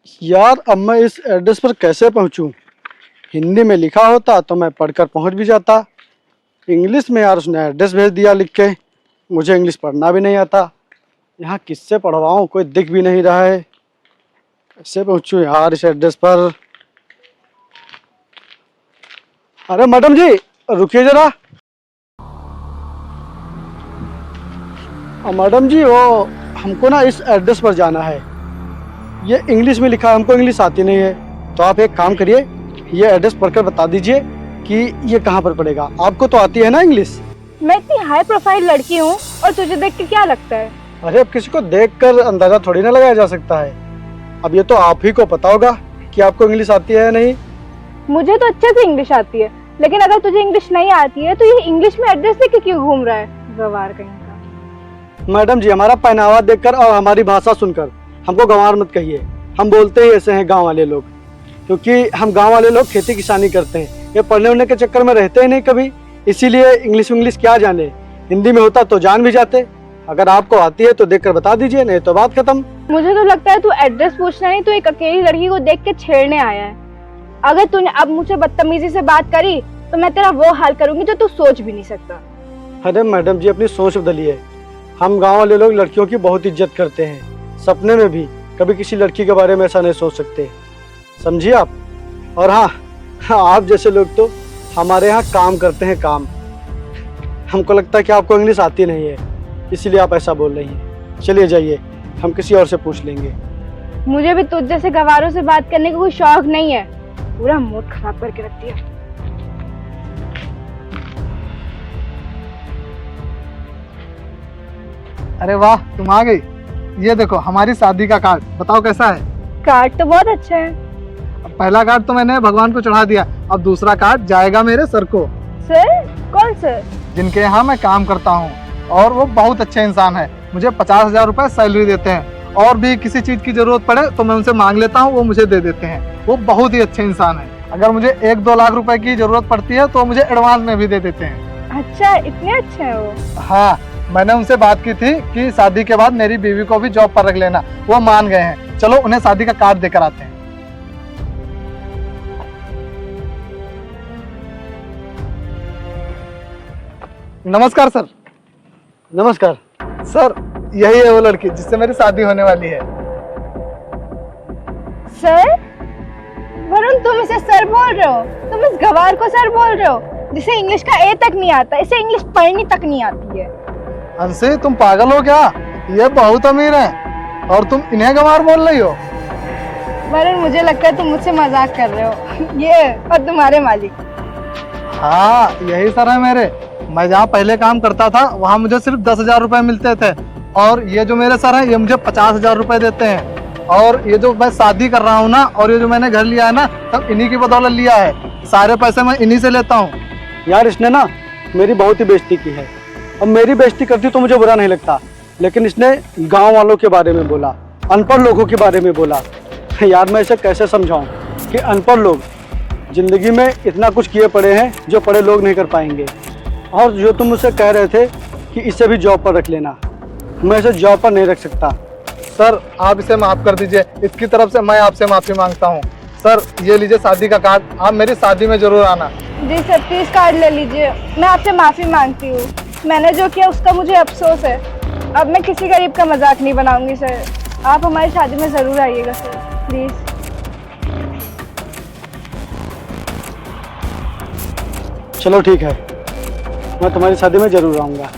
यार अब मैं इस एड्रेस पर कैसे पहुंचूं? हिंदी में लिखा होता तो मैं पढ़कर पहुंच भी जाता। इंग्लिश में यार उसने एड्रेस भेज दिया लिख के। मुझे इंग्लिश पढ़ना भी नहीं आता। यहाँ किससे पढ़वाऊँ, कोई दिख भी नहीं रहा है। कैसे पहुंचूं यार इस एड्रेस पर? अरे मैडम जी, रुकिए जरा। मैडम जी, वो हमको ना इस एड्रेस पर जाना है। ये इंग्लिश में लिखा है, हमको इंग्लिश आती नहीं है। तो आप एक काम करिए, ये एड्रेस पढ़कर बता दीजिए कि ये कहाँ पर पड़ेगा। आपको तो आती है ना इंग्लिश? मैं इतनी हाई प्रोफाइल लड़की हूँ और तुझे देख के क्या लगता है? अरे अब किसी को देखकर अंदाजा थोड़ी ना लगाया जा सकता है। अब ये तो आप ही को पता होगा कि आपको इंग्लिश आती है या नहीं। मुझे तो अच्छे से इंग्लिश आती है, लेकिन अगर तुझे इंग्लिश नहीं आती है तो ये इंग्लिश में एड्रेस देख के क्यों घूम रहा है, गवार कहीं का। मैडम जी, हमारा पहनावा देखकर और हमारी भाषा सुनकर हमको गंवार मत कहिए। हम बोलते ही ऐसे हैं गांव वाले लोग, क्योंकि हम गांव वाले लोग खेती किसानी करते हैं। ये पढ़ने उड़ने के चक्कर में रहते ही नहीं कभी, इसीलिए इंग्लिश क्या जाने। हिंदी में होता तो जान भी जाते। अगर आपको आती है तो देखकर बता दीजिए, नहीं तो बात खत्म। मुझे तो लगता है तू एड्रेस पूछना नहीं, तू एक अकेली लड़की को देख के छेड़ने आया है। अगर तूने अब मुझसे बदतमीजी से बात करी तो मैं तेरा वो हाल करूंगी जो तू सोच भी नहीं सकता। अरे मैडम जी, अपनी सोच बदलिए। हम गांव वाले लोग लड़कियों की बहुत इज्जत करते हैं। सपने में भी कभी किसी लड़की के बारे में ऐसा नहीं सोच सकते, समझिए आप। और हाँ, आप जैसे लोग तो हमारे यहाँ काम करते हैं, काम। हमको लगता है कि आपको इंग्लिश आती नहीं है, इसीलिए आप ऐसा बोल रही हैं। चलिए जाइए, हम किसी और से पूछ लेंगे। मुझे भी तुझ जैसे गवारों से बात करने का कोई शौक नहीं है। पूरा मूड खराब करके रख दिया। अरे वाह, तुम आ गई। ये देखो हमारी शादी का कार्ड, बताओ कैसा है? कार्ड तो बहुत अच्छा है। अब पहला कार्ड तो मैंने भगवान को चढ़ा दिया, अब दूसरा कार्ड जाएगा मेरे सर को। सर? कौन सर? जिनके यहाँ मैं काम करता हूँ, और वो बहुत अच्छे इंसान है। मुझे 50,000 रुपए सैलरी देते हैं, और भी किसी चीज की जरूरत पड़े तो मैं उनसे मांग लेता हूँ, वो मुझे दे देते हैं। वो बहुत ही अच्छे इंसान है। अगर मुझे 1-2 लाख रुपए की जरूरत पड़ती है तो मुझे एडवांस में भी दे देते हैं। अच्छा, इतने अच्छे हैं वो? हाँ, मैंने उनसे बात की थी कि शादी के बाद मेरी बीवी को भी जॉब पर रख लेना, वो मान गए हैं। चलो उन्हें शादी का कार्ड देकर आते हैं। नमस्कार सर। नमस्कार सर, यही है वो लड़की जिससे मेरी शादी होने वाली है। सर? वरुण, तुम इसे सर बोल रहे हो? तुम इस गवार को सर बोल रहे हो जिसे इंग्लिश का ए तक नहीं आता? इसे इंग्लिश पढ़नी तक नहीं आती है। अंशी, तुम पागल हो क्या? ये बहुत अमीर हैं और तुम इन्हें गंवार बोल रही हो? वरुण, मुझे लगता है तुम मुझसे मजाक कर रहे हो। ये और तुम्हारे मालिक। हाँ, यही सर है मेरे। मैं जहाँ पहले काम करता था वहाँ मुझे सिर्फ 10,000 रुपए मिलते थे, और ये जो मेरे सर हैं ये मुझे 50,000 रुपए देते हैं। और ये जो मैं शादी कर रहा हूँ ना, और ये जो मैंने घर लिया है ना, सब इन्हीं की बदौलत लिया है। सारे पैसे मैं इन्हीं से लेता हूँ। यार, इसने ना मेरी बहुत ही बेइज्जती की है। अब मेरी बेइज्जती करती तो मुझे बुरा नहीं लगता, लेकिन इसने गांव वालों के बारे में बोला, अनपढ़ लोगों के बारे में बोला। यार, मैं इसे कैसे समझाऊं कि अनपढ़ लोग जिंदगी में इतना कुछ किए पड़े हैं जो पढ़े लोग नहीं कर पाएंगे। और जो तुम मुझसे कह रहे थे कि इसे भी जॉब पर रख लेना, मैं इसे जॉब पर नहीं रख सकता। सर, आप इसे माफ कर दीजिए। इसकी तरफ से मैं आपसे माफी मांगता हूँ। सर, ये लीजिए शादी का कार्ड, आप मेरी शादी में जरूर आना। जी सर, प्लीज कार्ड ले लीजिए। मैं आपसे माफी मांगती हूँ। मैंने जो किया उसका मुझे अफसोस है। अब मैं किसी गरीब का मजाक नहीं बनाऊंगी सर। आप हमारी शादी में जरूर आइएगा सर, प्लीज। चलो ठीक है, मैं तुम्हारी शादी में जरूर आऊँगा।